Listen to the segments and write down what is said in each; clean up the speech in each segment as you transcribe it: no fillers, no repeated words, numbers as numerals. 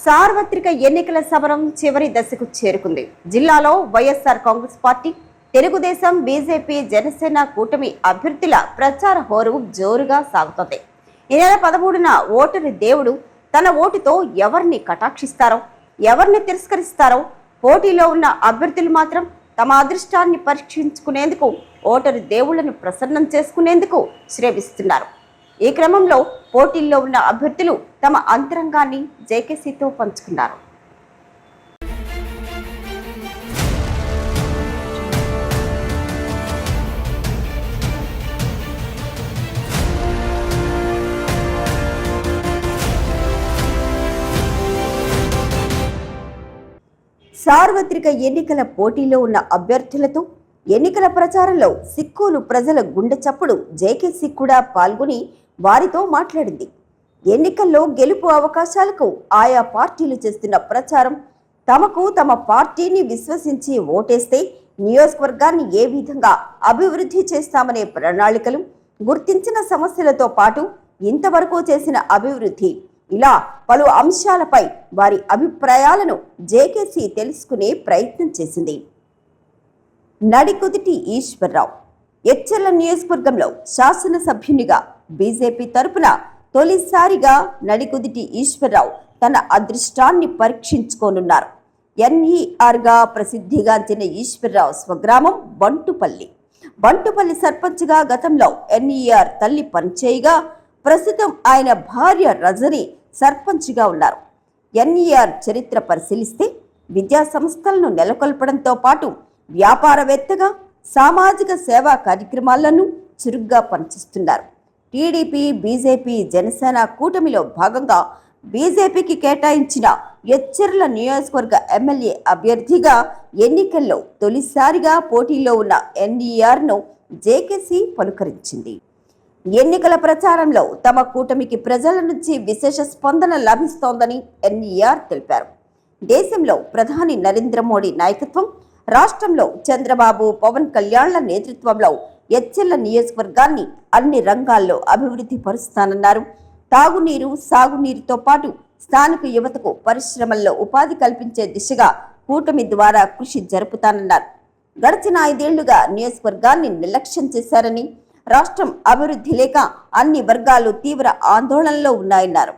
సార్వత్రిక ఎన్నికల సమరం చివరి దశకు చేరుకుంది. జిల్లాలో వైఎస్ఆర్ కాంగ్రెస్ పార్టీ, తెలుగుదేశం, బీజేపీ, జనసేన కూటమి అభ్యర్థుల ప్రచార హోరు జోరుగా సాగుతోంది. ఈ నెల 13న ఓటరు దేవుడు తన ఓటుతో ఎవరిని కటాక్షిస్తారో, ఎవరిని తిరస్కరిస్తారో, పోటీలో ఉన్న అభ్యర్థులు మాత్రం తమ అదృష్టాన్ని పరీక్షించుకునేందుకు ఓటరు దేవుళ్లను ప్రసన్నం చేసుకునేందుకు శ్రమిస్తున్నారు. ఈ క్రమంలో పోటీల్లో ఉన్న అభ్యర్థులు తమ అంతరంగాన్ని జేకేసీతో పంచుకున్నారు. సార్వత్రిక ఎన్నికల పోటీలో ఉన్న అభ్యర్థులతో ఎన్నికల ప్రచారంలో సిక్కోలు ప్రజల గుండె చప్పుడు జేకేసీ కూడా పాల్గొని వారితో మాట్లాడింది. ఎన్నికల్లో గెలుపు అవకాశాలకు ఆయా పార్టీలు చేస్తున్న ప్రచారం, తమకు తమ పార్టీని విశ్వసించి ఓటేస్తే నియోజకవర్గాన్ని ఏ విధంగా అభివృద్ధి చేస్తామనే ప్రణాళికలు, గుర్తించిన సమస్యలతో పాటు ఇంతవరకు చేసిన అభివృద్ధి, ఇలా పలు అంశాలపై వారి అభిప్రాయాలను జేకేసీ తెలుసుకునే ప్రయత్నం చేసింది. నడికుదిటి ఈశ్వర్రావు ఎచ్చెర్ల నియోజకవర్గంలో శాసనసభ్యునిగా బీజేపీ తరపున తొలిసారిగా నడికుదిటి ఈశ్వర్రావు తన అదృష్టాన్ని పరీక్షించుకోనున్నారు. ఎన్ఈఆర్గా ప్రసిద్ధిగాంచిన ఈశ్వర్రావు స్వగ్రామం బంటుపల్లి సర్పంచ్గా గతంలో ఎన్ఈఆర్ తల్లి పనిచేయగా ప్రస్తుతం ఆయన భార్య రజని సర్పంచ్గా ఉన్నారు. ఎన్ఈఆర్ చరిత్ర పరిశీలిస్తే విద్యా సంస్థలను నెలకొల్పడంతో పాటు వ్యాపారవేత్తగా సామాజిక సేవా కార్యక్రమాలను చురుగ్గా పనిచేస్తున్నారు. టీడీపీ, బీజేపీ, జనసేన కూటమిలో భాగంగా బీజేపీకి కేటాయించిన ఎచ్చెర్ల నియోజకవర్గ ఎమ్మెల్యే అభ్యర్థిగా ఎన్నికల్లో తొలిసారిగా పోటీలో ఉన్న ఎన్ఈఆర్ను జేకేసీ పలుకరించింది. ఎన్నికల ప్రచారంలో తమ కూటమికి ప్రజల నుంచి విశేష స్పందన లభిస్తోందని ఎన్ఈఆర్ తెలిపారు. దేశంలో ప్రధాని నరేంద్ర మోడీ నాయకత్వం, రాష్ట్రంలో చంద్రబాబు, పవన్ కళ్యాణ్ల నేతృత్వంలో ఎచ్చెర్ల నియోజకవర్గాన్ని అన్ని రంగాల్లో అభివృద్ధి పరుస్తానన్నారు. తాగునీరు, సాగునీరుతో పాటు స్థానిక యువతకు పరిశ్రమల్లో ఉపాధి కల్పించే దిశగా కూటమి ద్వారా కృషి జరుపుతానన్నారు. గడిచిన 5 ఏళ్లుగా నియోజకవర్గాన్ని నిర్లక్ష్యం చేశారని, రాష్ట్రం అభివృద్ధి లేక అన్ని వర్గాలు తీవ్ర ఆందోళనలో ఉన్నాయన్నారు.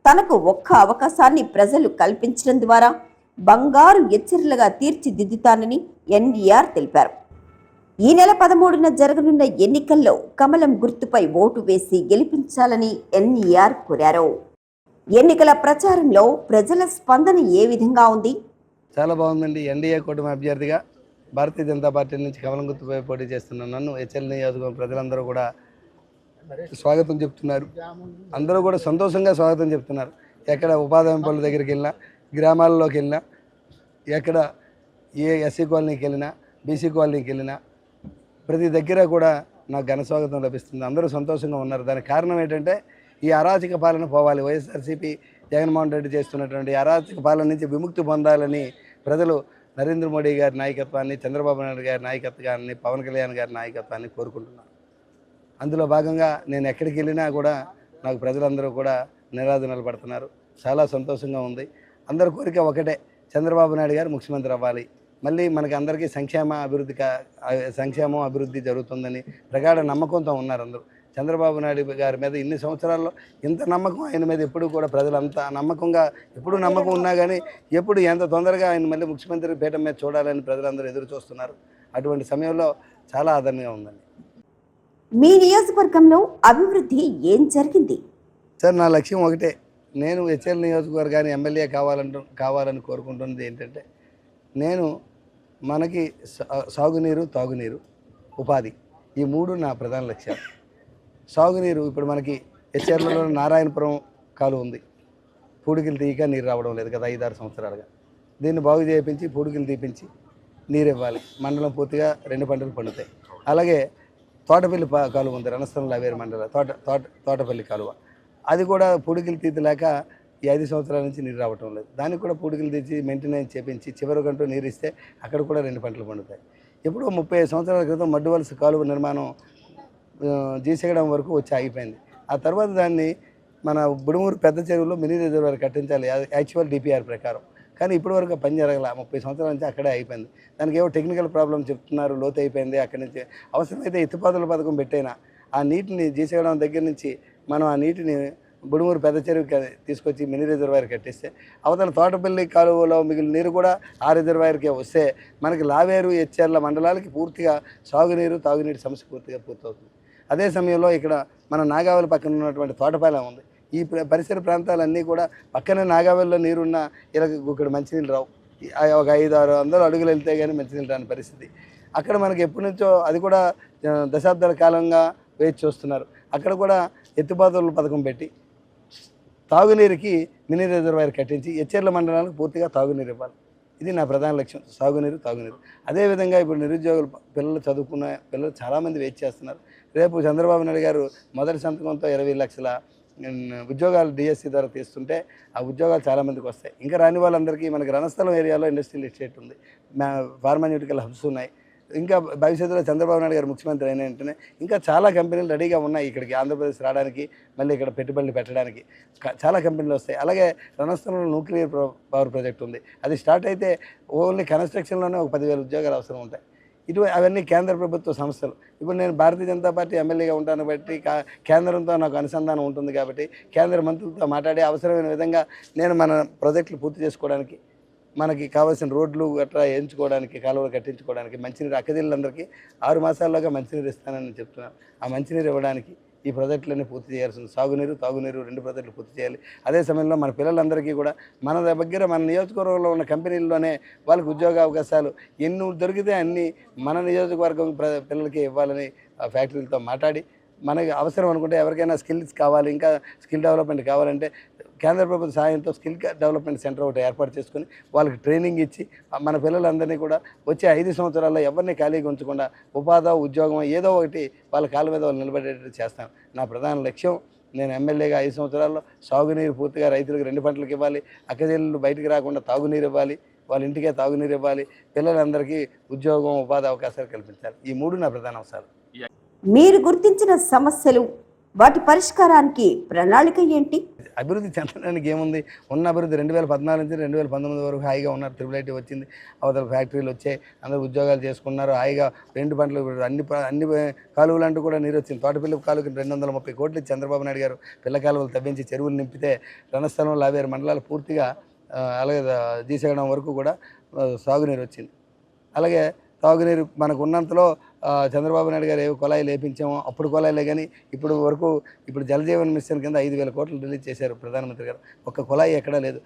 తనకు ఒక్క అవకాశాన్ని ప్రజలు కల్పించడం ద్వారా బంగారు ఎచ్చెర్లగా తీర్చిదిద్దుతానని ఎన్ఈఆర్ తెలిపారు. ఈ నెల 13న జరగనున్న ఎన్నికల్లో కమలం గుర్తుపై ఓటు వేసి గెలిపించాలని ఎన్ఈఆర్ కోరారు. ఎన్నికల ప్రచారంలో ప్రజల స్పందన ఏ విధంగా ఉంది? చాలా బాగుందండి. ఎన్డీఏ కూటమి అభ్యర్థిగా భారతీయ జనతా పార్టీ నుంచి కమలం గుర్తుపై పోటీ చేస్తున్న నన్ను ఎచ్చెర్ల నియోజకవర్గం ప్రజలందరూ కూడా స్వాగతం చెప్తున్నారు. అందరూ కూడా సంతోషంగా స్వాగతం చెప్తున్నారు. ఎక్కడ ఉపాధి హామీ పనుల దగ్గరికి వెళ్ళినా, గ్రామాల్లోకి వెళ్ళినా, ఎక్కడ ఏ ఎస్సీ కాలనీకి వెళ్ళినా, బీసీ కాలనీకి వెళ్ళినా ప్రతి దగ్గర కూడా నాకు ఘన స్వాగతం లభిస్తుంది. అందరూ సంతోషంగా ఉన్నారు. దానికి కారణం ఏంటంటే ఈ అరాచక పాలన పోవాలి. వైఎస్ఆర్సీపీ జగన్మోహన్ రెడ్డి చేస్తున్నటువంటి అరాచక పాలన నుంచి విముక్తి పొందాలని ప్రజలు నరేంద్ర మోడీ గారి నాయకత్వాన్ని, చంద్రబాబు నాయుడు గారి నాయకత్వాన్ని, పవన్ కళ్యాణ్ గారి నాయకత్వాన్ని కోరుకుంటున్నాను. అందులో భాగంగా నేను ఎక్కడికి వెళ్ళినా కూడా నాకు ప్రజలందరూ కూడా నిరాధనలు పడుతున్నారు. చాలా సంతోషంగా ఉంది. అందరి కోరిక ఒకటే, చంద్రబాబు నాయుడు గారు ముఖ్యమంత్రి అవ్వాలి. మళ్ళీ మనకి అందరికీ సంక్షేమం అభివృద్ధి జరుగుతుందని ప్రగాఢ నమ్మకంతో ఉన్నారు అందరూ. చంద్రబాబు నాయుడు గారి మీద ఇన్ని సంవత్సరాల్లో ఇంత నమ్మకం ఆయన మీద ఎప్పుడు కూడా ప్రజలంతా నమ్మకంగా, ఎప్పుడు నమ్మకం ఉన్నా కానీ ఎప్పుడు ఎంత తొందరగా ఆయన మళ్ళీ ముఖ్యమంత్రి పీఠం మీద చూడాలని ప్రజలందరూ ఎదురు చూస్తున్నారు. అటువంటి సమయంలో చాలా ఆదరణగా ఉందండి. మీ నియోజకవర్గంలో అభివృద్ధి ఏం జరిగింది? సార్, నా లక్ష్యం ఒకటే. నేను ఎచ్చెర్ల నియోజకవర్గాన్ని ఎమ్మెల్యే కావాలని కోరుకుంటున్నది ఏంటంటే, నేను మనకి సాగునీరు, తాగునీరు, ఉపాధి, ఈ 3 నా ప్రధాన లక్ష్యాలు. సాగునీరు, ఇప్పుడు మనకి ఎచ్చెర్లలో నారాయణపురం కాలువ ఉంది. పూడికలు తీయక నీరు రావడం లేదు కదా 5-6 సంవత్సరాలుగా. దీన్ని బాగు చేయించి పూడికలు తీపించి నీరు ఇవ్వాలి. మండలం పూర్తిగా 2 పంటలు పండుతాయి. అలాగే తోటపల్లి కాలువ ఉంది, రణస్థలం లావేరు మండల తోటపల్లి కాలువ. అది కూడా పూడికలు తీయలేక ఈ 5 సంవత్సరాల నుంచి నీరు రావటం లేదు. దానికి కూడా పూడికలు తీసి మెయింటెనెన్స్ చేపించి చివరికంటూ నీరు ఇస్తే అక్కడ కూడా 2 పంటలు పండుతాయి. ఎప్పుడో 35 సంవత్సరాల క్రితం మడ్డువలస కాలువ నిర్మాణం జీసగడం వరకు వచ్చి ఆగిపోయింది. ఆ తర్వాత దాన్ని మన బుడుమూరు పెద్ద చెరువులో మినీ రిజర్వాయర్ కట్టించాలి యాక్చువల్ డిపిఆర్ ప్రకారం. కానీ ఇప్పటివరకు పని జరగల. 30 సంవత్సరాల నుంచి అక్కడే అయిపోయింది. దానికి ఏవో టెక్నికల్ ప్రాబ్లమ్ చెప్తున్నారు, లోతు అయిపోయింది. అక్కడి నుంచి అవసరమైతే ఎత్తిపోతల పథకం పెట్టైనా ఆ నీటిని జీసేయడం దగ్గర నుంచి మనం ఆ నీటిని బుడుమూరు పెద్ద చెరువుకి తీసుకొచ్చి మినీ రిజర్వాయర్ కట్టిస్తే అవతల తోటపల్లి కాలువలో మిగిలిన నీరు కూడా ఆ రిజర్వాయర్కే వస్తే మనకి లావేరు, ఎచ్చెర్ల మండలాలకి పూర్తిగా సాగునీరు, తాగునీటి సమస్య పూర్తిగా పూర్తవుతుంది. అదే సమయంలో ఇక్కడ మన నాగావళి పక్కన ఉన్నటువంటి తోటపాలెం ఉంది. ఈ పరిసర ప్రాంతాలన్నీ కూడా పక్కనే నాగావళిలో నీరున్న ఇలా ఇక్కడ మంచినీళ్ళు రావు. ఒక 500-600 అడుగులు వెళ్తే కానీ మంచినీళ్ళు రాని పరిస్థితి. అక్కడ మనకి ఎప్పటి నుంచో అది కూడా దశాబ్దాల కాలంగా వేచి చూస్తున్నారు. అక్కడ కూడా ఎత్తిపోతల పథకం పెట్టి తాగునీరుకి మినీ రిజర్వాయర్ కట్టించి ఎచ్చెర్ల మండలానికి పూర్తిగా తాగునీరు ఇవ్వాలి. ఇది నా ప్రధాన లక్ష్యం, సాగునీరు, తాగునీరు. అదేవిధంగా ఇప్పుడు నిరుద్యోగులు పిల్లలు చదువుకున్న పిల్లలు చాలామంది వెయిట్ చేస్తున్నారు. రేపు చంద్రబాబు నాయుడు గారు మొదటి సంతకంతో 20 లక్షల ఉద్యోగాలు డిఎస్సి ద్వారా తీస్తుంటే ఆ ఉద్యోగాలు చాలామందికి వస్తాయి. ఇంకా రాని వాళ్ళందరికీ మనకి రణస్థలం ఏరియాలో ఇండస్ట్రియల్ ఎస్టేట్ ఉంది, ఫార్మాన్యూటికల్ హబ్స్ ఉన్నాయి. ఇంకా భవిష్యత్తులో చంద్రబాబు నాయుడు గారు ముఖ్యమంత్రి అయిన వెంటనే ఇంకా చాలా కంపెనీలు రెడీగా ఉన్నాయి ఇక్కడికి ఆంధ్రప్రదేశ్ రావడానికి, మళ్ళీ ఇక్కడ పెట్టుబడులు పెట్టడానికి చాలా కంపెనీలు వస్తాయి. అలాగే రణస్థలంలో న్యూక్లియర్ పవర్ ప్రాజెక్ట్ ఉంది. అది స్టార్ట్ అయితే ఓన్లీ కన్స్ట్రక్షన్లోనే ఒక 10,000 ఉద్యోగాలు అవసరం ఉంటాయి. అవన్నీ కేంద్ర ప్రభుత్వ సంస్థలు. ఇప్పుడు నేను భారతీయ జనతా పార్టీ ఎమ్మెల్యేగా ఉంటాను బట్టి కేంద్రంతో నాకు అనుసంధానం ఉంటుంది కాబట్టి కేంద్ర మంత్రులతో మాట్లాడి అవసరమైన విధంగా నేను మన ప్రాజెక్టులు పూర్తి చేసుకోవడానికి, మనకి కావాల్సిన రోడ్లు గట్రా వేయించుకోవడానికి, కాలువలు కట్టించుకోవడానికి, మంచినీరు అక్కజిల్లందరికీ 6 మాసాల్లోగా మంచినీరు ఇస్తానని చెప్తున్నాను. ఆ మంచినీరు ఇవ్వడానికి ఈ ప్రాజెక్టులన్నీ పూర్తి చేయాల్సింది. సాగునీరు, తాగునీరు 2 ప్రాజెక్టులు పూర్తి చేయాలి. అదే సమయంలో మన పిల్లలందరికీ కూడా మన దగ్గర మన నియోజకవర్గంలో ఉన్న కంపెనీల్లోనే వాళ్ళకి ఉద్యోగ అవకాశాలు ఎన్ని దొరికితే అన్నీ మన నియోజకవర్గం పిల్లలకి ఇవ్వాలని ఫ్యాక్టరీలతో మాట్లాడి, మనకి అవసరం అనుకుంటే ఎవరికైనా స్కిల్స్ కావాలి, ఇంకా స్కిల్ డెవలప్మెంట్ కావాలంటే కేంద్ర ప్రభుత్వ సహాయంతో స్కిల్ డెవలప్మెంట్ సెంటర్ ఒకటి ఏర్పాటు చేసుకుని వాళ్ళకి ట్రైనింగ్ ఇచ్చి మన పిల్లలందరినీ కూడా వచ్చే 5 సంవత్సరాల్లో ఎవరిని ఖాళీగా ఉంచకుండా ఉపాధి, ఉద్యోగం ఏదో ఒకటి వాళ్ళ కాళ్ళ మీద వాళ్ళు నిలబడేటట్టు చేస్తాను. నా ప్రధాన లక్ష్యం, నేను ఎమ్మెల్యేగా 5 సంవత్సరాల్లో సాగునీరు పూర్తిగా రైతులకు 2 పంటలకు ఇవ్వాలి, అక్కజల్లు బయటికి రాకుండా తాగునీరు ఇవ్వాలి, వాళ్ళ ఇంటికే తాగునీరు ఇవ్వాలి, పిల్లలందరికీ ఉద్యోగం, ఉపాధి అవకాశాలు కల్పించాలి. ఈ 3 నా ప్రధాన అంశాలు. మీరు గుర్తించిన సమస్యలు, వాటి పరిష్కారానికి ప్రణాళిక ఏంటి? అభివృద్ధి చెందడానికి ఏముంది? ఉన్న అభివృద్ధి 2014 నుంచి 2019 వరకు హాయిగా ఉన్నారు. ట్రిపుల్ వచ్చింది, అవతల ఫ్యాక్టరీలు వచ్చాయి, అందరూ ఉద్యోగాలు చేసుకున్నారు, హాయిగా 2 పంటలు అన్ని కాలువలు అంటూ కూడా నీరు వచ్చింది. తోటపిల్ల కాలువకి 230 కోట్లు చంద్రబాబు నాయుడు గారు పిల్ల కాలువలు తవ్వించి చెరువులు నింపితే రణస్థలం, లావేరు మండలాలు పూర్తిగా అలాగే జీసేయడం వరకు కూడా సాగునీరు వచ్చింది. అలాగే తాగునీరు మనకు ఉన్నంతలో చంద్రబాబు నాయుడు గారు ఏవో కుళాయి లేపించామో అప్పుడు కుళాయిలే, కానీ ఇప్పుడు జలజీవన్ మిషన్ కింద 5,000 కోట్లు రిలీజ్ చేశారు ప్రధానమంత్రి గారు. ఒక్క కుళాయి ఎక్కడా లేదు.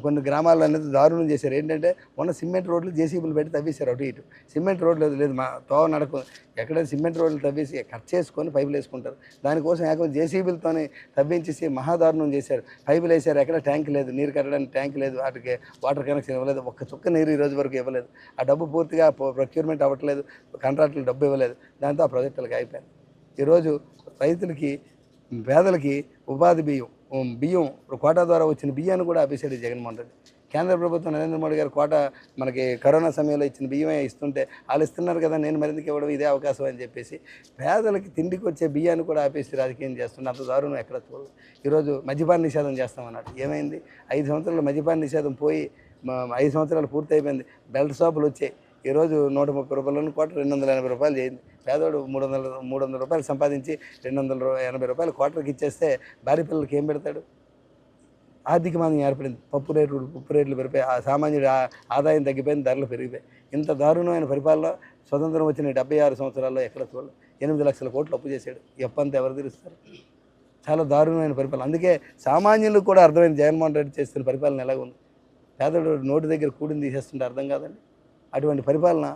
కొన్ని గ్రామాల్లో అనేది దారుణం చేశారు. ఏంటంటే ఉన్న సిమెంట్ రోడ్లు జేసీబీలు పెట్టి తవ్వేశారు అటు ఇటు. సిమెంట్ రోడ్లు లేదు, మా తోవ నడకు, ఎక్కడైనా సిమెంట్ రోడ్లు తవ్వేసి కట్ చేసుకొని పైపులు వేసుకుంటారు. దానికోసం ఏకం జేసీబీలతోనే తవ్వించేసి మహాదారుణం చేశారు. పైపులు వేశారు, ఎక్కడ ట్యాంక్ లేదు, నీరు కట్టడానికి ట్యాంక్ లేదు, వాటికి వాటర్ కనెక్షన్ ఇవ్వలేదు, ఒక్క చుక్క నీరు ఈ రోజు వరకు ఇవ్వలేదు. ఆ డబ్బు పూర్తిగా ప్రొక్యూర్మెంట్ అవ్వట్లేదు, కాంట్రాక్టులు డబ్బు ఇవ్వలేదు. దాంతో ఆ ప్రాజెక్టులకు అయిపోయింది. ఈరోజు రైతులకి, పేదలకి ఉపాధి బియ్యం కోటా ద్వారా వచ్చిన బియ్యాన్ని కూడా ఆపేశాడు జగన్మోహన్ రెడ్డి. కేంద్ర ప్రభుత్వం నరేంద్ర మోడీ గారు కోటా మనకి కరోనా సమయంలో ఇచ్చిన బియ్యమే ఇస్తుంటే వాళ్ళు ఇస్తున్నారు కదా, నేను మరింతకి ఇవ్వడం ఇదే అవకాశం అని చెప్పేసి పేదలకి తిండికి వచ్చే బియ్యాన్ని కూడా ఆపేసి రాజకీయం చేస్తున్నారు. అంత దారుణం ఎక్కడ చూడదు. ఈరోజు మద్యపాన నిషేధం చేస్తామన్నాడు. ఏమైంది? 5 సంవత్సరాలు మద్యపాన నిషేధం పోయి 5 సంవత్సరాలు పూర్తి అయిపోయింది. బెల్ట్ షాపులు వచ్చాయి. ఈరోజు 130 రూపాయలను కోట 280 రూపాయలు చేయింది. పేదోడు 300 రూపాయలు సంపాదించి 280 రూపాయలు క్వార్టర్కి ఇచ్చేస్తే భార్య పిల్లలకి ఏం పెడతాడు? ఆర్థిక మాంద్యం ఏర్పడింది. ఉప్పు రేట్లు పెరిగిపోయి, ఆ సామాన్యుడి ఆదాయం తగ్గిపోయింది, ధరలు పెరిగిపోయి. ఇంత దారుణమైన పరిపాలన స్వతంత్రం వచ్చిన 76 సంవత్సరాల్లో ఎక్కడ చూడలేదు. 8 లక్షల కోట్లు అప్పు చేశాడు. ఈ అప్పు అంతా ఎవరు తీరుస్తారు? చాలా దారుణమైన పరిపాలన. అందుకే సామాన్యులకు కూడా అర్థమైంది జగన్మోహన్ రెడ్డి చేస్తున్న పరిపాలన ఎలాగుంది. పేదోడు నోటి దగ్గర కూడిని తీసేస్తుంటే అర్థం కాదండి. అటువంటి పరిపాలన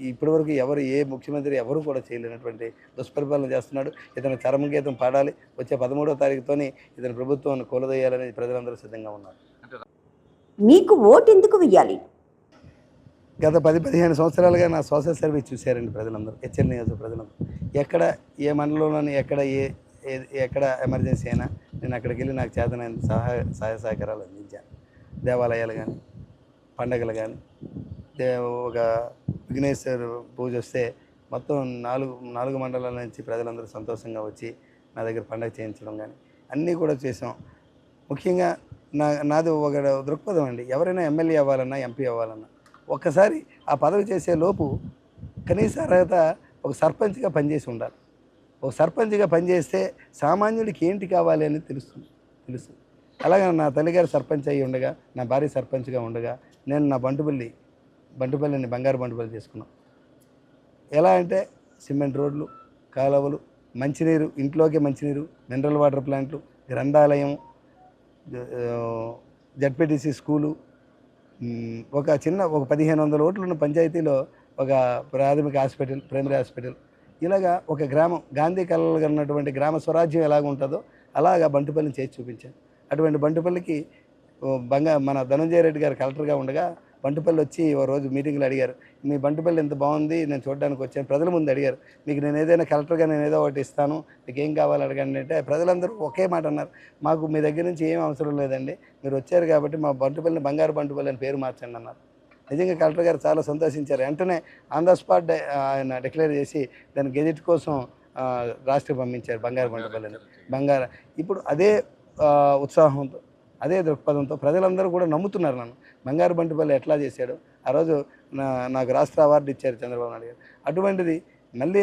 ఇప్పటివరకు ఏ ముఖ్యమంత్రి ఎవరు కూడా చేయలేనటువంటి దుష్పరిపాలన చేస్తున్నాడు. ఇతను చరమగీతం పాడాలి. వచ్చే 13వ తారీఖుతోని ఇతని ప్రభుత్వాన్ని కూలదోయాలని ప్రజలందరూ సిద్ధంగా ఉన్నారు. మీకు ఓటు ఎందుకు వెయ్యాలి? గత 10-15 సంవత్సరాలుగా నా సోషల్ సర్వీస్ చూశారండి ప్రజలందరూ, హెచ్ఎల్ నియోజక ప్రజలందరూ. ఎక్కడ ఏ మండలంలోని ఎక్కడ ఎమర్జెన్సీ అయినా నేను అక్కడికి వెళ్ళి నాకు చేతనైన సహాయ సహకారాలు అందించాను. దేవాలయాలు కానీ, పండగలు కానీ, ఒక విఘ్నేశ్వర పూజ వస్తే మొత్తం 4 మండలాల నుంచి ప్రజలందరూ సంతోషంగా వచ్చి నా దగ్గర పండగ చేయించడం కానీ, అన్నీ కూడా చేసాం. ముఖ్యంగా నాది ఒక దృక్పథం అండి. ఎవరైనా ఎమ్మెల్యే అవ్వాలన్నా, ఎంపీ అవ్వాలన్నా ఒక్కసారి ఆ పదవి చేసే లోపు కనీస అర్హత ఒక సర్పంచ్గా పనిచేసి ఉండాలి. ఒక సర్పంచ్గా పనిచేస్తే సామాన్యుడికి ఏంటి కావాలి అని తెలుసు. అలాగే నా తల్లిగారు సర్పంచ్ అయ్యి ఉండగా, నా భార్య సర్పంచ్గా ఉండగా నేను నా బంటుపల్లిని బంగారు బంటుపల్లి చేసుకున్నాను. ఎలా అంటే సిమెంట్ రోడ్లు, కాలువలు, మంచినీరు, ఇంట్లోకి మంచినీరు, మినరల్ వాటర్ ప్లాంట్లు, గ్రంథాలయం, జడ్పీటీసీ స్కూలు, ఒక 1500 ఓట్లు ఉన్న పంచాయతీలో ఒక ప్రాథమిక హాస్పిటల్, ప్రైమరీ హాస్పిటల్, ఇలాగా ఒక గ్రామం గాంధీ కళలు ఉన్నటువంటి గ్రామ స్వరాజ్యం ఎలాగ ఉంటుందో అలాగా బంటుపల్లిని చేసి చూపించాను. అటువంటి బంటుపల్లికి మన ధనంజయ రెడ్డి గారు కలెక్టర్గా ఉండగా బంటుపల్లి వచ్చి ఓ రోజు మీటింగ్లో అడిగారు, మీ బంటుపల్లి ఎంత బాగుంది, నేను చూడడానికి వచ్చాను. ప్రజల ముందు అడిగారు, మీకు నేను ఏదైనా కలెక్టర్గా నేను ఏదో ఒకటి ఇస్తాను, మీకు ఏం కావాలి అడగండి అంటే ప్రజలందరూ ఒకే మాట అన్నారు, మాకు మీ దగ్గర నుంచి ఏం అవసరం లేదండి, మీరు వచ్చారు కాబట్టి మా బంటుపల్లిని బంగారు బంటుపల్లి అని పేరు మార్చండి అన్నారు. నిజంగా కలెక్టర్ గారు చాలా సంతోషించారు. వెంటనే ఆన్ ద స్పాట్ ఆయన డిక్లేర్ చేసి దాని గెజెట్ కోసం రాష్ట్రం పంపించారు బంగారు బంటుపల్లిని. ఇప్పుడు అదే ఉత్సాహంతో, అదే దృక్పథంతో ప్రజలందరూ కూడా నమ్ముతున్నారు నన్ను. బంగారు బంటుపల్లి ఎట్లా చేశాడు, ఆ రోజు నాకు రాష్ట్ర అవార్డు ఇచ్చారు చంద్రబాబు నాయుడు గారు. అటువంటిది మళ్ళీ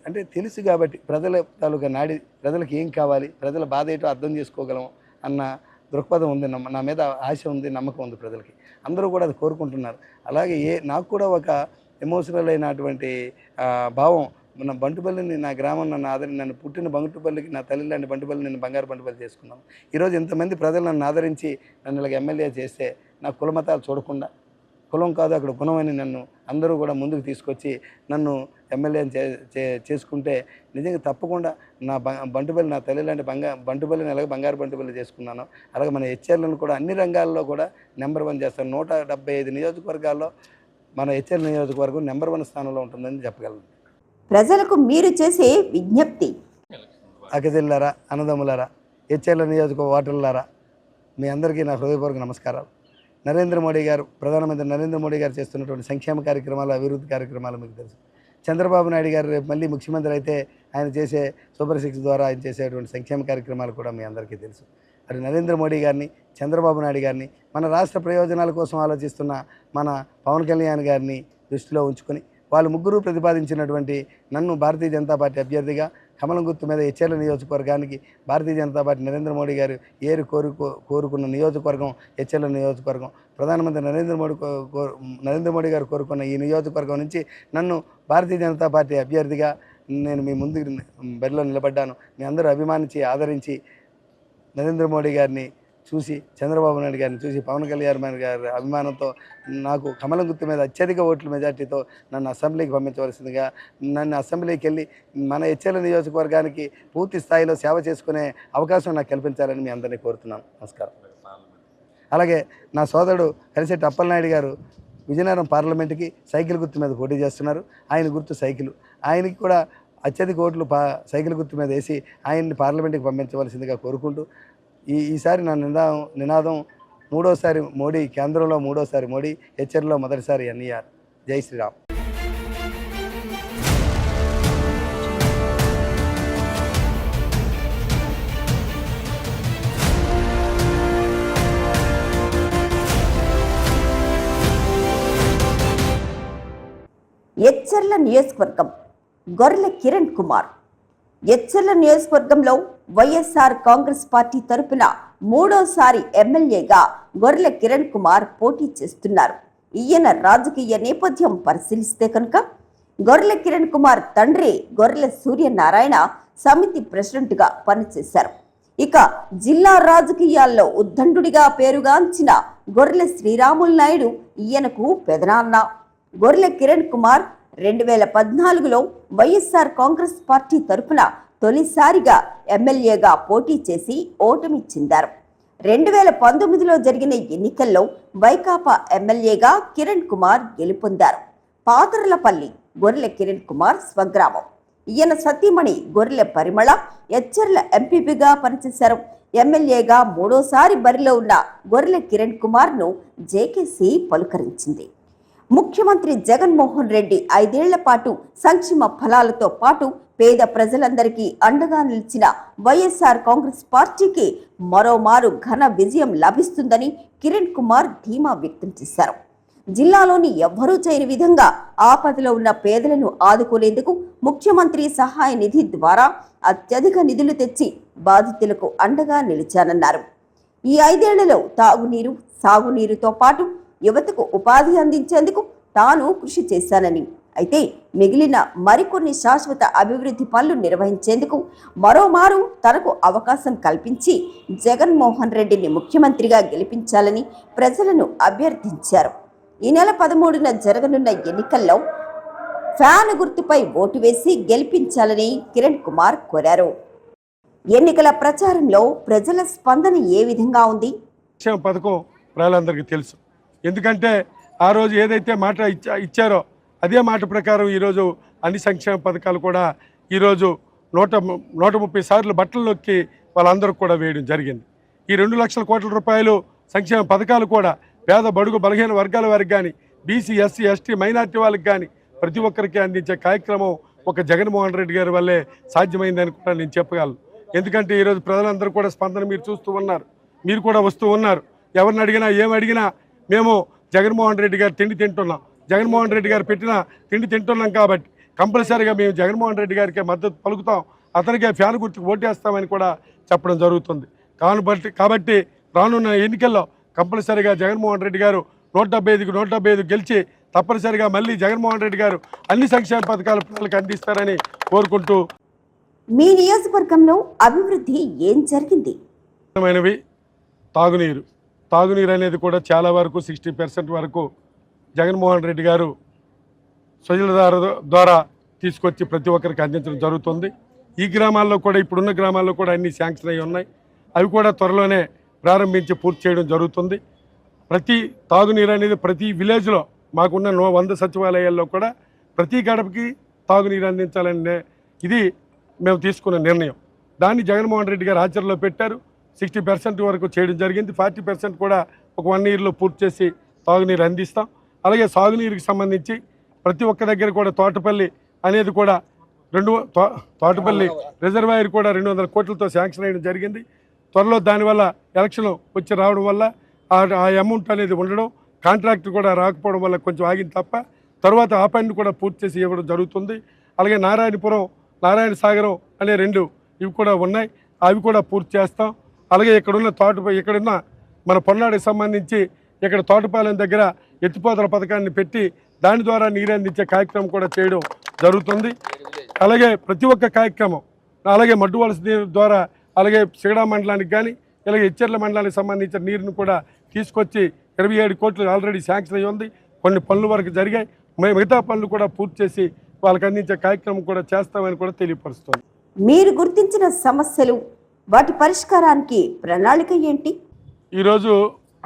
అంటే తెలుసు కాబట్టి ప్రజల తాలూకా నాడి, ప్రజలకు ఏం కావాలి, ప్రజల బాధ ఏంటో అర్థం చేసుకోగలం అన్న దృక్పథం ఉంది. నా మీద ఆశ ఉంది, నమ్మకం ఉంది ప్రజలకి. అందరూ కూడా అది కోరుకుంటున్నారు. అలాగే నాకు కూడా ఒక ఎమోషనల్ అయినటువంటి భావం, మన బంటుపల్లిని, నా గ్రామం నన్ను పుట్టిన బంటుపల్లికి, నా తల్లి లాంటి బంటుపల్లి నేను బంగారు బంటుపల్లి చేసుకున్నాను. ఈరోజు ఇంతమంది ప్రజలు నన్ను ఆదరించి నన్ను ఇలాగ ఎమ్మెల్యే చేస్తే, నా కులమతాలు చూడకుండా, కులం కాదు అక్కడ గుణం అని నన్ను అందరూ కూడా ముందుకు తీసుకొచ్చి నన్ను ఎమ్మెల్యేని చేసుకుంటే నిజంగా తప్పకుండా నా బంటుపల్లి, నా తల్లి లాంటి బంటుపల్లిని ఎలాగ బంగారు బంటుపల్లి చేసుకున్నాను, అలాగే మన హెచ్ఆర్లను కూడా అన్ని రంగాల్లో కూడా నెంబర్ 1 చేస్తాను. 175 నియోజకవర్గాల్లో మన హెచ్ఆర్ నియోజకవర్గం నెంబర్ 1 స్థానంలో ఉంటుందని చెప్పగలను. ప్రజలకు మీరు చేసే విజ్ఞప్తి. అక్కచెల్లారా, అన్నదమ్ములారా, హెచ్ఆర్ల నియోజకవర్గ ఓటర్లారా, మీ అందరికీ నా హృదయపూర్వక నమస్కారాలు. ప్రధానమంత్రి నరేంద్ర మోడీ గారు చేస్తున్నటువంటి సంక్షేమ కార్యక్రమాలు, అభివృద్ధి కార్యక్రమాలు మీకు తెలుసు. చంద్రబాబు నాయుడు గారు రేపు మళ్ళీ ముఖ్యమంత్రి అయితే ఆయన చేసే సూపర్ 6 ద్వారా ఆయన చేసేటువంటి సంక్షేమ కార్యక్రమాలు కూడా మీ అందరికీ తెలుసు. అటు నరేంద్ర మోడీ గారిని, చంద్రబాబు నాయుడు గారిని, మన రాష్ట్ర ప్రయోజనాల కోసం ఆలోచిస్తున్న మన పవన్ కళ్యాణ్ గారిని దృష్టిలో ఉంచుకొని వాళ్ళు ముగ్గురు ప్రతిపాదించినటువంటి నన్ను భారతీయ జనతా పార్టీ అభ్యర్థిగా కమలం గుర్తు మీద హెచ్ఆర్ల నియోజకవర్గానికి భారతీయ జనతా పార్టీ నరేంద్ర మోడీ గారు కోరుకున్న నియోజకవర్గం హెచ్ఆర్ల నియోజకవర్గం. ప్రధానమంత్రి నరేంద్ర మోడీ గారు కోరుకున్న ఈ నియోజకవర్గం నుంచి నన్ను భారతీయ జనతా పార్టీ అభ్యర్థిగా నేను మీ ముందు బరిలో నిలబడ్డాను. మీ అందరూ అభిమానించి, ఆదరించి నరేంద్ర మోడీ గారిని చూసి, చంద్రబాబు నాయుడు గారిని చూసి, పవన్ కళ్యాణ్ గారి అభిమానంతో నాకు కమలం గుర్తు మీద అత్యధిక ఓట్ల మెజార్టీతో నన్ను అసెంబ్లీకి పంపించవలసిందిగా, నన్ను అసెంబ్లీకి వెళ్ళి మన హెచ్ఆర్ల నియోజకవర్గానికి పూర్తి స్థాయిలో సేవ చేసుకునే అవకాశం నాకు కల్పించాలని మీ అందరినీ కోరుతున్నాను. నమస్కారం. అలాగే నా సోదరుడు కలిసెట్టి అప్పలనాయుడు గారు విజయనగరం పార్లమెంటుకి సైకిల్ గుర్తు మీద పోటీ చేస్తున్నారు. ఆయన గుర్తు సైకిల్. ఆయనకి కూడా అత్యధిక ఓట్లు సైకిల్ గుర్తు మీద వేసి ఆయన్ని పార్లమెంటుకి పంపించవలసిందిగా కోరుకుంటూ, ఈసారి నా నినాదం 3వసారి మోడీ, కేంద్రంలో 3వసారి మోడీ, హెచ్ఆర్లో మొదటిసారి ఎన్ఈఆర్. జై శ్రీరామ్. హెచ్ఆర్ల నియోజకవర్గం గొర్రెల కిరణ్ కుమార్. హెచ్ఆర్ల నియోజకవర్గంలో వైఎస్ఆర్ కాంగ్రెస్ పార్టీ తరపున 3వసారి ఎమ్మెల్యేగా గొర్రెల కిరణ్ కుమార్ పోటీ చేస్తున్నారు. ఈయన రాజకీయ నేపథ్యం పరిశీలిస్తే కనుక గొర్రెల కిరణ్ కుమార్ తండ్రి గొర్రెల సూర్యనారాయణ సమితి ప్రెసిడెంట్గా పనిచేశారు. ఇక జిల్లా రాజకీయాల్లో ఉద్దండుడిగా పేరుగాంచిన గొర్రెల శ్రీరాములు నాయుడు ఈయనకు పెదనాన్న. గొర్రెల కిరణ్ కుమార్ 2014లో వైఎస్ఆర్ కాంగ్రెస్ పార్టీ తరపున తొలిసారిగా ఎమ్మెల్యేగా పోటీ చేసి ఓటమి చెందారు. 2019లో జరిగిన ఎన్నికల్లో వైకాపా ఎమ్మెల్యేగా కిరణ్ కుమార్ గెలుపొందారు. పాతర్లపల్లి గొర్రెల కిరణ్ కుమార్ స్వగ్రామం. ఈయన సతీమణి గొర్రెల పరిమళ హెచ్ఆర్ల ఎంపీపీగా పనిచేశారు. ఎమ్మెల్యేగా 3వసారి బరిలో ఉన్న గొర్రెల కిరణ్ కుమార్ను జేకేసీ పలుకరించింది. ముఖ్యమంత్రి జగన్మోహన్ రెడ్డి 5 ఏళ్ల పాటు సంక్షేమ ఫలాలతో పాటు పేద ప్రజలందరికీ అండగా నిలిచిన వైఎస్ఆర్ కాంగ్రెస్ పార్టీకి మరోమారు ఘన విజయం లభిస్తుందని కిరణ్ కుమార్ ధీమా వ్యక్తం చేశారు. జిల్లాలోని ఎవ్వరూ చేయని విధంగా ఆపదలో ఉన్న పేదలను ఆదుకునేందుకు ముఖ్యమంత్రి సహాయ నిధి ద్వారా అత్యధిక నిధులు తెచ్చి బాధితులకు అండగా నిలిచానన్నారు. ఈ 5 ఏళ్లలో తాగునీరు, సాగునీరుతో పాటు యువతకు ఉపాధి అందించేందుకు తాను కృషి చేశానని, అయితే మిగిలిన మరికొన్ని శాశ్వత అభివృద్ధి పనులు నిర్వహించేందుకు మరోమారు తనకు అవకాశం కల్పించి జగన్మోహన్ రెడ్డిని ముఖ్యమంత్రిగా గెలిపించాలని ప్రజలను అభ్యర్థించారు. ఈ నెల 13న జరగనున్న ఎన్నికల్లో ఫ్యాన్ గుర్తుపై ఓటు వేసి గెలిపించాలని కిరణ్ కుమార్ కోరారు. ఎన్నికల ప్రచారంలో ప్రజల స్పందన ఏ విధంగా ఉంది? సంక్షేమ పథకం ప్రజలందరికీ తెలుసు. ఎందుకంటే ఆ రోజు ఏదైతే మాట ఇచ్చారో అదే మాట ప్రకారం ఈరోజు అన్ని సంక్షేమ పథకాలు కూడా ఈరోజు 130 సార్లు బట్టల్లోకి వాళ్ళందరూ కూడా వేయడం జరిగింది. ఈ 2 లక్షల కోట్ల రూపాయలు సంక్షేమ పథకాలు కూడా పేద బడుగు బలహీన వర్గాల వారికి కానీ, బీసీ, ఎస్సీ, ఎస్టీ, మైనార్టీ వాళ్ళకి కానీ ప్రతి ఒక్కరికి అందించే కార్యక్రమం ఒక జగన్మోహన్ రెడ్డి గారి వల్లే సాధ్యమైందని కూడా నేను చెప్పగలను. ఎందుకంటే ఈరోజు ప్రజలందరూ కూడా స్పందన మీరు చూస్తూ ఉన్నారు, మీరు కూడా వస్తూ ఉన్నారు. ఎవరిని అడిగినా ఏమి అడిగినా మేము జగన్మోహన్ రెడ్డి గారు తిండి తింటున్నాం, జగన్మోహన్ రెడ్డి గారు పెట్టిన తిండి తింటున్నాం కాబట్టి కంపల్సరీగా మేము జగన్మోహన్ రెడ్డి గారికి మద్దతు పలుకుతాం, అతనికే ఫ్యాన్ గుర్తుకు ఓటేస్తామని కూడా చెప్పడం జరుగుతుంది. కాబట్టి రానున్న ఎన్నికల్లో కంపల్సరీగా జగన్మోహన్ రెడ్డి గారు 175కి 175 గెలిచి తప్పనిసరిగా మళ్ళీ జగన్మోహన్ రెడ్డి గారు అన్ని సంక్షేమ పథకాలు ప్రజలకు అందిస్తారని కోరుకుంటూ. మీ నియోజకవర్గంలో అభివృద్ధి ఏం జరిగింది? తాగునీరు అనేది కూడా చాలా వరకు 60% వరకు జగన్మోహన్ రెడ్డి గారు స్వజలధార ద్వారా తీసుకొచ్చి ప్రతి ఒక్కరికి అందించడం జరుగుతుంది. ఈ గ్రామాల్లో కూడా, ఇప్పుడున్న గ్రామాల్లో కూడా అన్ని శాంక్షన్ అయి ఉన్నాయి. అవి కూడా త్వరలోనే ప్రారంభించి పూర్తి చేయడం జరుగుతుంది. ప్రతి తాగునీరు అనేది ప్రతి విలేజ్లో మాకున్న 100 సచివాలయాల్లో కూడా ప్రతి గడపకి తాగునీరు అందించాలనే ఇది మేము తీసుకున్న నిర్ణయం. దాన్ని జగన్మోహన్ రెడ్డి గారు ఆచరణలో పెట్టారు. 60% వరకు చేయడం జరిగింది. 40% కూడా ఒక 1 ఇయర్లో పూర్తి చేసి తాగునీరు అందిస్తాం. అలాగే సాగునీరుకి సంబంధించి ప్రతి ఒక్క దగ్గర కూడా తోటపల్లి అనేది కూడా తోటపల్లి రిజర్వాయర్ కూడా 200 కోట్లతో శాంక్షన్ అయ్యడం జరిగింది. త్వరలో దానివల్ల ఎలక్షన్ వచ్చి రావడం వల్ల ఆ అమౌంట్ అనేది ఉండడం, కాంట్రాక్ట్ కూడా రాకపోవడం వల్ల కొంచెం ఆగింది తప్ప తర్వాత ఆ పనిని కూడా పూర్తి చేసి ఇవ్వడం జరుగుతుంది. అలాగే నారాయణపురం, నారాయణ సాగరం అనే 2 ఇవి కూడా ఉన్నాయి, అవి కూడా పూర్తి చేస్తాం. అలాగే ఇక్కడున్న మన పొన్నాడికి సంబంధించి ఇక్కడ తోటపాలెం దగ్గర ఎత్తిపోతల పథకాన్ని పెట్టి దాని ద్వారా నీరు అందించే కార్యక్రమం కూడా చేయడం జరుగుతుంది. అలాగే ప్రతి ఒక్క కార్యక్రమం, అలాగే మడ్డు వలస నీరు ద్వారా, అలాగే సిగడా మండలానికి కానీ ఇలాగే ఎచ్చెర్ల మండలానికి సంబంధించిన నీరును కూడా తీసుకొచ్చి 27 కోట్లు ఆల్రెడీ శాంక్షన్ అయ్యి ఉంది. కొన్ని పనుల వరకు జరిగాయి, మిగతా పనులు కూడా పూర్తి చేసి వాళ్ళకి అందించే కార్యక్రమం కూడా చేస్తామని కూడా తెలియపరుస్తుంది. మీరు గుర్తించిన సమస్యలు, వాటి పరిష్కారానికి ప్రణాళిక ఏంటి? ఈరోజు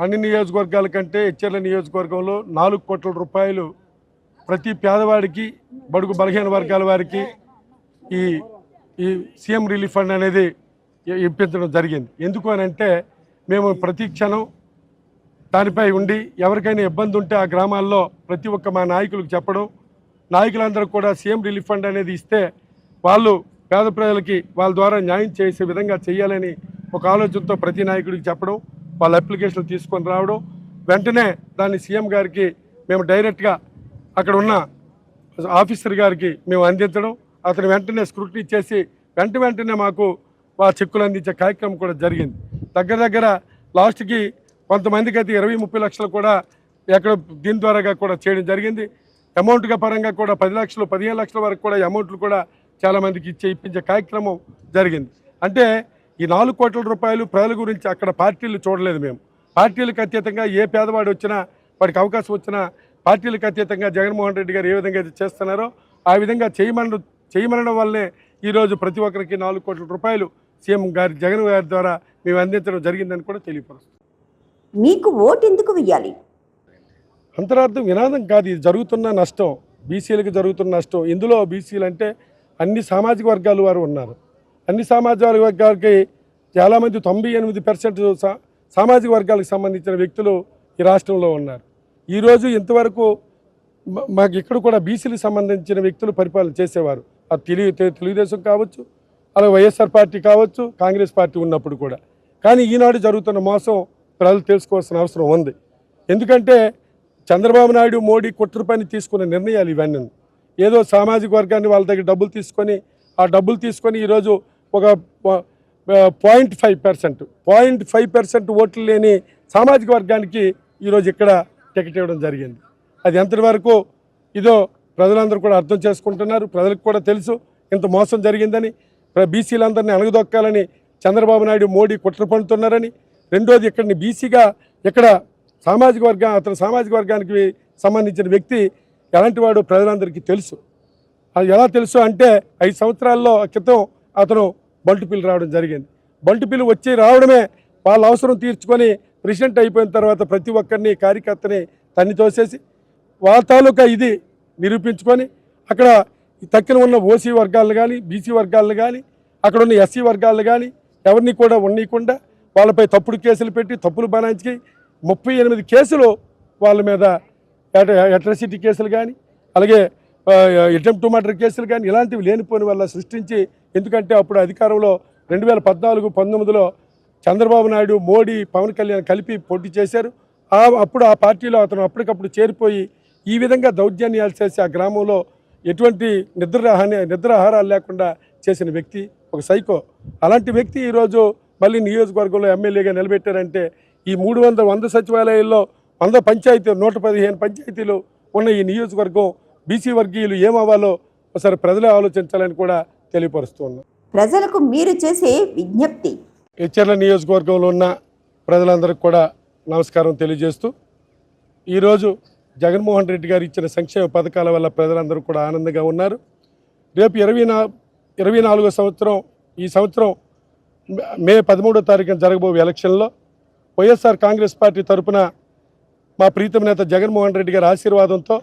అన్ని నియోజకవర్గాల కంటే ఎచ్చెర్ల నియోజకవర్గంలో 4 కోట్ల రూపాయలు ప్రతి పేదవాడికి, బడుగు బలహీన వర్గాల వారికి ఈ సీఎం రిలీఫ్ ఫండ్ అనేది ఇప్పించడం జరిగింది. ఎందుకు అని అంటే మేము ప్రతి క్షణం దానిపై ఉండి ఎవరికైనా ఇబ్బంది ఉంటే ఆ గ్రామాల్లో ప్రతి ఒక్క మా నాయకులకు చెప్పడం, నాయకులందరూ కూడా సీఎం రిలీఫ్ ఫండ్ అనేది ఇస్తే వాళ్ళు పేద ప్రజలకి వాళ్ళ ద్వారా న్యాయం చేసే విధంగా చేయాలని ఒక ఆలోచనతో ప్రతి నాయకుడికి చెప్పడం, వాళ్ళ అప్లికేషన్లు తీసుకొని రావడం, వెంటనే దాన్ని సీఎం గారికి మేము డైరెక్ట్గా అక్కడ ఉన్న ఆఫీసర్ గారికి మేము అందించడం, అతను వెంటనే స్క్రూటినీ చేసి వెంటనే మాకు చెక్కులు అందించే కార్యక్రమం కూడా జరిగింది. దగ్గర లాస్ట్కి కొంతమందికి అయితే 20-30 లక్షలు కూడా ఎక్కడ దీని ద్వారా కూడా చేయడం జరిగింది. అమౌంట్గా పరంగా కూడా 10 లక్షలు 15 లక్షల వరకు కూడా అమౌంట్లు కూడా చాలామందికి ఇప్పించే కార్యక్రమం జరిగింది. అంటే ఈ 4 కోట్ల రూపాయలు ప్రజల గురించి అక్కడ పార్టీలు చూడలేదు. మేము పార్టీలకు అతీతంగా ఏ పేదవాడు వచ్చినా, వాడికి అవకాశం వచ్చినా పార్టీలకు అతీతంగా జగన్మోహన్ రెడ్డి గారు ఏ విధంగా అయితే చేస్తున్నారో ఆ విధంగా చేయమనడం వల్లనే ఈరోజు ప్రతి ఒక్కరికి 4 కోట్ల రూపాయలు సీఎం గారి జగన్ గారి ద్వారా మేము అందించడం జరిగిందని కూడా తెలియపరుస్తాం. మీకు ఓటు ఎందుకు వేయాలి? అంతరార్థం వినాదం కాదు, ఇది జరుగుతున్న నష్టం, బీసీలకు జరుగుతున్న నష్టం. ఇందులో బీసీలు అంటే అన్ని సామాజిక వర్గాల వారు ఉన్నారు. అన్ని సామాజిక వర్గాలకి చాలామంది 98% సామాజిక వర్గాలకు సంబంధించిన వ్యక్తులు ఈ రాష్ట్రంలో ఉన్నారు. ఈరోజు ఇంతవరకు మాకు ఇక్కడ కూడా బీసీలకు సంబంధించిన వ్యక్తులు పరిపాలన చేసేవారు. అది తెలుగుదేశం కావచ్చు, అలాగే వైఎస్ఆర్ పార్టీ కావచ్చు, కాంగ్రెస్ పార్టీ ఉన్నప్పుడు కూడా. కానీ ఈనాడు జరుగుతున్న మోసం ప్రజలు తెలుసుకోవాల్సిన అవసరం ఉంది. ఎందుకంటే చంద్రబాబు నాయుడు, మోడీ కుట్ర పని తీసుకున్న నిర్ణయాలు ఇవన్నీ. ఏదో సామాజిక వర్గాన్ని వాళ్ళ దగ్గర డబ్బులు తీసుకొని ఈరోజు ఒక 0.5% ఓట్లు లేని సామాజిక వర్గానికి ఈరోజు ఇక్కడ టికెట్ ఇవ్వడం జరిగింది. అది ఎంతవరకు ఇదో ప్రజలందరూ కూడా అర్థం చేసుకుంటున్నారు. ప్రజలకు కూడా తెలుసు ఇంత మోసం జరిగిందని. బీసీలందరినీ అణగదొక్కాలని చంద్రబాబు నాయుడు, మోడీ కుట్ర పన్నుతున్నారని. రెండోది ఇక్కడిని బీసీగా ఇక్కడ అతని సామాజిక వర్గానికి సంబంధించిన వ్యక్తి ఎలాంటి వాడు ప్రజలందరికీ తెలుసు. అది ఎలా తెలుసు అంటే 5 సంవత్సరాల్లో క్రితం అతను బంటుపిల్లి రావడం జరిగింది. బంటుపిల్లి వచ్చి రావడమే వాళ్ళ అవసరం తీర్చుకొని ప్రెసిడెంట్ అయిపోయిన తర్వాత ప్రతి ఒక్కరిని కార్యకర్తని తన్ని తోసేసి వాళ్ళ తాలూకా ఇది నిరూపించుకొని అక్కడ తక్కిన ఉన్న ఓసీ వర్గాలను కానీ, బీసీ వర్గాలను కానీ, అక్కడ ఉన్న ఎస్సీ వర్గాలను కానీ ఎవరిని కూడా ఉండకుండా వాళ్ళపై తప్పుడు కేసులు పెట్టి తప్పులు బనాయించి 38 కేసులు వాళ్ళ మీద అట్రాసిటీ కేసులు కానీ, అలాగే అటెంప్ట్ టు మర్డర్ కేసులు కానీ ఇలాంటివి లేనిపోని వల్ల సృష్టించి. ఎందుకంటే అప్పుడు అధికారంలో 2014-19లో చంద్రబాబు నాయుడు, మోడీ, పవన్ కళ్యాణ్ కలిపి పోటీ చేశారు. అప్పుడు ఆ పార్టీలో అతను అప్పటికప్పుడు చేరిపోయి ఈ విధంగా దౌర్జన్యాలు చేసి ఆ గ్రామంలో ఎటువంటి నిద్రాహారాలు లేకుండా చేసిన వ్యక్తి ఒక సైకో. అలాంటి వ్యక్తి ఈరోజు మళ్ళీ నియోజకవర్గంలో ఎమ్మెల్యేగా నిలబెట్టారంటే ఈ 300 సచివాలయాల్లో 100 పంచాయతీలు, 115 పంచాయతీలు ఉన్న ఈ నియోజకవర్గం బీసీ వర్గీయులు ఏమవ్వాలో ఒకసారి ప్రజలే ఆలోచించాలని కూడా తెలియపరుస్తున్నాం. ప్రజలకు మీరు చేసే విజ్ఞప్తి. ఎచ్చెర్ల నియోజకవర్గంలో ఉన్న ప్రజలందరికీ కూడా నమస్కారం తెలియజేస్తూ, ఈరోజు జగన్మోహన్ రెడ్డి గారు ఇచ్చిన సంక్షేమ పథకాల వల్ల ప్రజలందరూ కూడా ఆనందంగా ఉన్నారు. రేపు 24వ సంవత్సరం, ఈ సంవత్సరం మే 13వ తారీఖున జరగబోయే ఎలక్షన్లో వైఎస్ఆర్ కాంగ్రెస్ పార్టీ తరఫున మా ప్రీతమ నేత జగన్మోహన్ రెడ్డి గారి ఆశీర్వాదంతో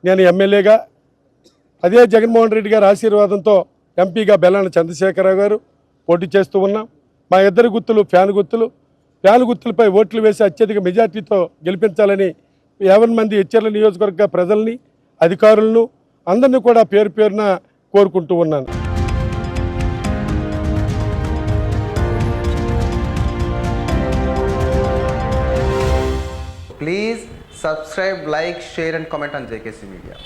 నేను ఎమ్మెల్యేగా, అదే జగన్మోహన్ రెడ్డి గారి ఆశీర్వాదంతో ఎంపీగా బెల్లాన చంద్రశేఖరరావు గారు పోటీ చేస్తూ ఉన్నాం. మా ఇద్దరు గుర్తులు ఫ్యాన్ గుర్తులపై ఓట్లు వేసి అత్యధిక మెజార్టీతో గెలిపించాలని 50 మంది ఎచ్చెర్ల నియోజకవర్గ ప్రజల్ని, అధికారులను అందరినీ కూడా పేరు పేరున కోరుకుంటూ ఉన్నాను. Please subscribe, like, share and comment on JKC Media.